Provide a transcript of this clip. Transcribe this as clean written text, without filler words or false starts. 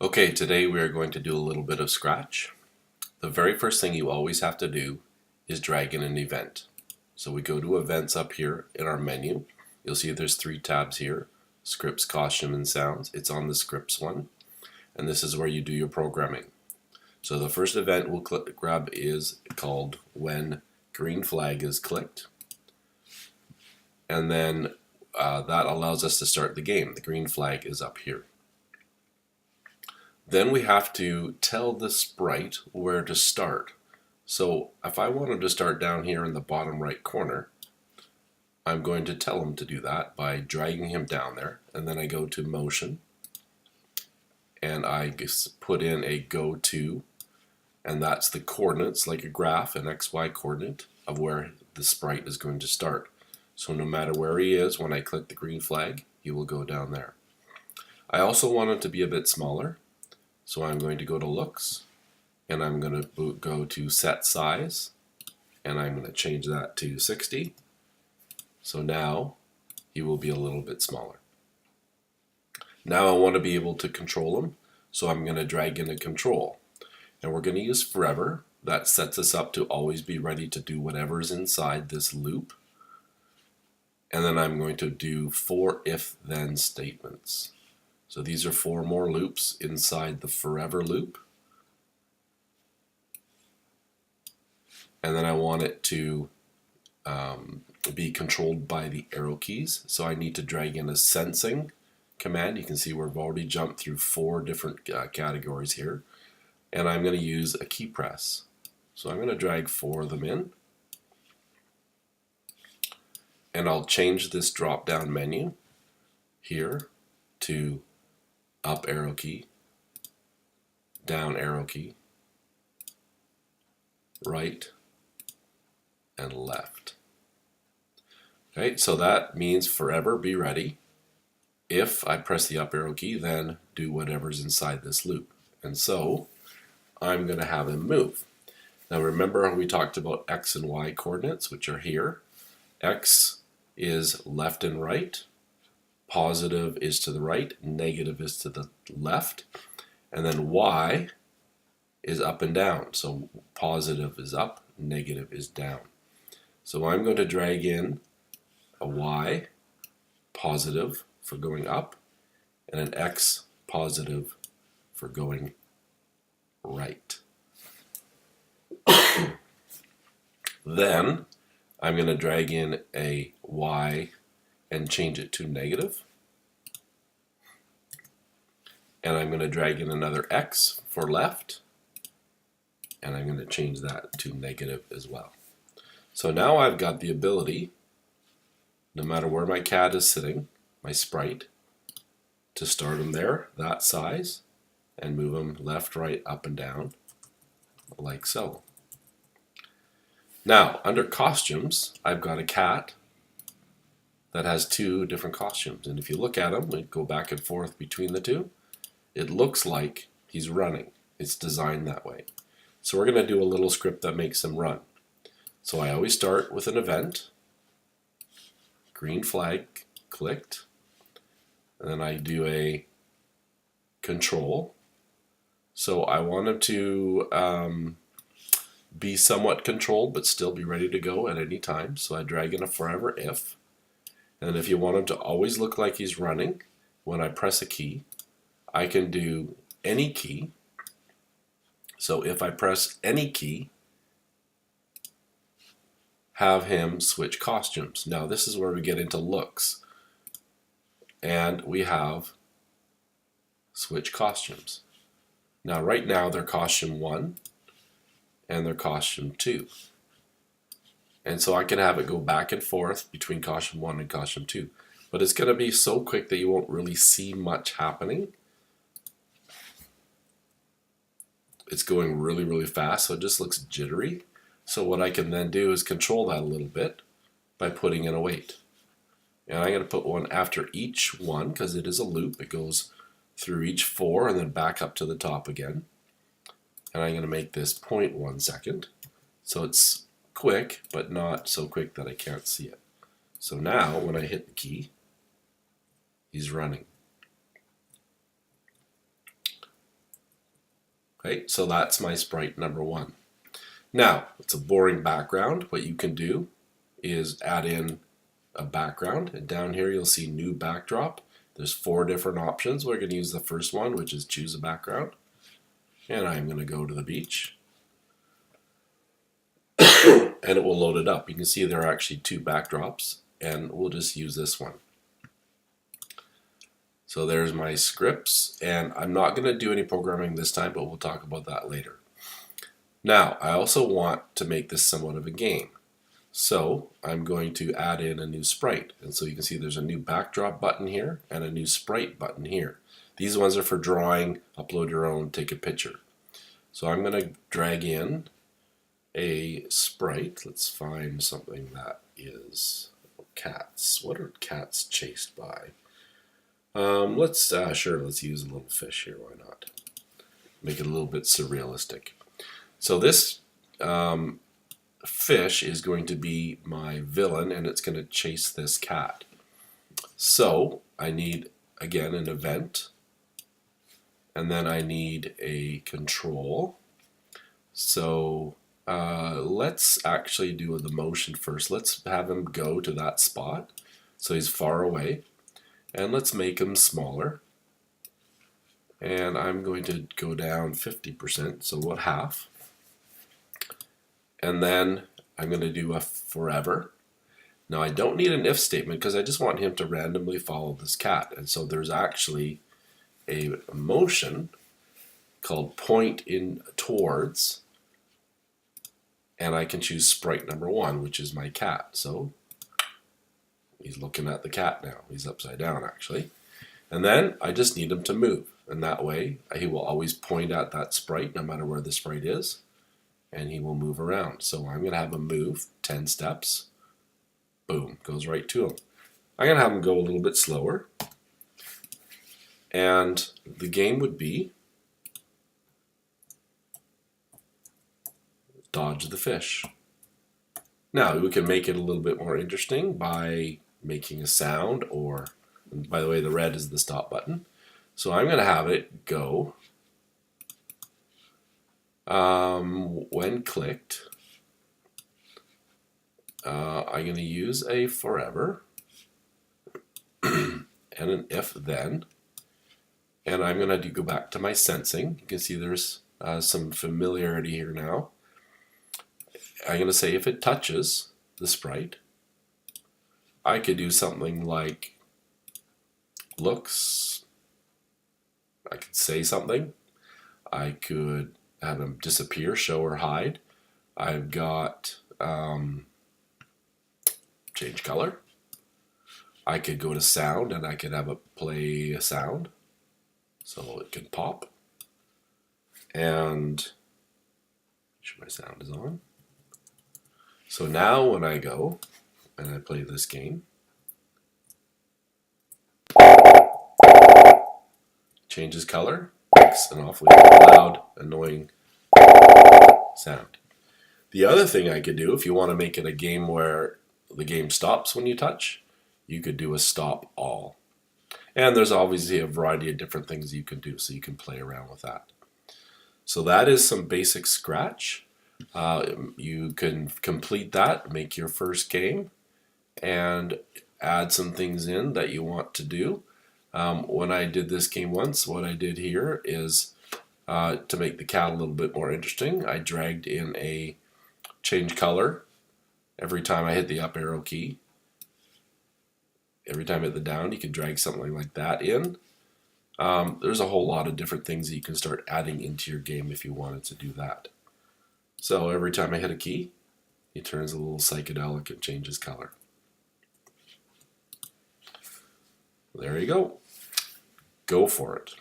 Okay, today we are going to do a little bit of Scratch. The very first thing you always have to do is drag in an event. So we go to Events up here in our menu. You'll see there's 3 tabs here: Scripts, Costume, and Sounds. It's on the Scripts one, and this is where you do your programming. So the first event we'll grab is called When Green Flag is Clicked, and then that allows us to start the game. The green flag is up here. Then we have to tell the sprite where to start. So if I wanted to start down here in the bottom right corner, I'm going to tell him to do that by dragging him down there, and then I go to Motion, and I put in a go to, and that's the coordinates, like a graph, an XY coordinate of where the sprite is going to start. So no matter where he is, when I click the green flag, he will go down there. I also want it to be a bit smaller, so I'm going to go to Looks, and I'm going to go to Set Size, and I'm going to change that to 60. So now he will be a little bit smaller. Now I want to be able to control him, so I'm going to drag in a control. And we're going to use Forever. That sets us up to always be ready to do whatever is inside this loop. And then I'm going to do 4 if-then statements. So these are 4 more loops inside the forever loop. And then I want it to be controlled by the arrow keys. So I need to drag in a sensing command. You can see we've already jumped through 4 different categories here. And I'm going to use a key press. So I'm going to drag 4 of them in. And I'll change this drop down menu here to up arrow key, down arrow key, right, and left. Okay, so that means forever be ready. If I press the up arrow key, then do whatever's inside this loop. And so I'm going to have him move. Now remember we talked about X and Y coordinates, which are here. X is left and right. Positive is to the right, negative is to the left, and then Y is up and down. So positive is up, negative is down. So I'm going to drag in a Y, positive for going up, and an X, positive for going right. Then I'm going to drag in a Y and change it to negative. And I'm going to drag in another X for left, and I'm going to change that to negative as well. So now I've got the ability, no matter where my cat is sitting, my sprite, to start him there, that size, and move him left, right, up, and down, like so. Now, under costumes, I've got a cat that has 2 different costumes. And if you look at them, we go back and forth between the 2, it looks like he's running. It's designed that way. So we're going to do a little script that makes him run. So I always start with an event, green flag clicked, and then I do a control. So I want him to be somewhat controlled but still be ready to go at any time. So I drag in a forever if. And if you want him to always look like he's running, when I press a key, I can do any key. So if I press any key, have him switch costumes. Now this is where we get into looks. And we have switch costumes. Now right now they're costume 1 and they're costume 2. And so I can have it go back and forth between costume 1 and costume 2. But it's going to be so quick that you won't really see much happening. It's going really, really fast, so it just looks jittery. So what I can then do is control that a little bit by putting in a wait. And I'm going to put one after each one because it is a loop. It goes through each 4 and then back up to the top again. And I'm going to make this 0.1 second. So it's quick, but not so quick that I can't see it. So now when I hit the key, he's running. Okay, so that's my sprite number 1. Now, it's a boring background. What you can do is add in a background, and down here you'll see new backdrop. There's 4 different options. We're going to use the first one, which is choose a background. And I'm going to go to the beach. And it will load it up. You can see there are actually 2 backdrops, and we'll just use this one. So there's my scripts, and I'm not going to do any programming this time, but we'll talk about that later. Now, I also want to make this somewhat of a game. So I'm going to add in a new sprite. And so you can see there's a new backdrop button here and a new sprite button here. These ones are for drawing, upload your own, take a picture. So I'm going to drag in a sprite. Let's find something that is cats. What are cats chased by? Let's use a little fish here. Why not? Make it a little bit surrealistic. So this fish is going to be my villain, and it's going to chase this cat. So I need, again, an event, and then I need a control. So let's actually do the motion first. Let's have him go to that spot so he's far away, and let's make him smaller. And I'm going to go down 50%, so what, half? And then I'm going to do a forever. Now I don't need an if statement because I just want him to randomly follow this cat. And so there's actually a motion called point in towards, and I can choose sprite number 1, which is my cat. So he's looking at the cat now. He's upside down actually. And then I just need him to move. And that way he will always point at that sprite no matter where the sprite is. And he will move around. So I'm going to have him move 10 steps. Boom, goes right to him. I'm going to have him go a little bit slower. And the game would be dodge the fish. Now we can make it a little bit more interesting by making a sound, or, by the way, the red is the stop button. So I'm going to have it go when clicked. I'm going to use a forever and an if then, and I'm going to go back to my sensing. You can see there's some familiarity here now. I'm going to say if it touches the sprite, I could do something like looks. I could say something. I could have them disappear, show or hide. I've got change color. I could go to sound and I could have it play a sound so it can pop. And make sure my sound is on. So now when I go and I play this game, changes color, and off we go. Loud, annoying sound. The other thing I could do, if you want to make it a game where the game stops when you touch, you could do a stop all. And there's obviously a variety of different things you can do, so you can play around with that. So that is some basic Scratch. You can complete that, make your first game, and add some things in that you want to do. When I did this game once, what I did here is to make the cat a little bit more interesting, I dragged in a change color every time I hit the up arrow key. Every time I hit the down, you can drag something like that in. There's a whole lot of different things that you can start adding into your game if you wanted to do that. So every time I hit a key, it turns a little psychedelic and changes color. There you go. Go for it.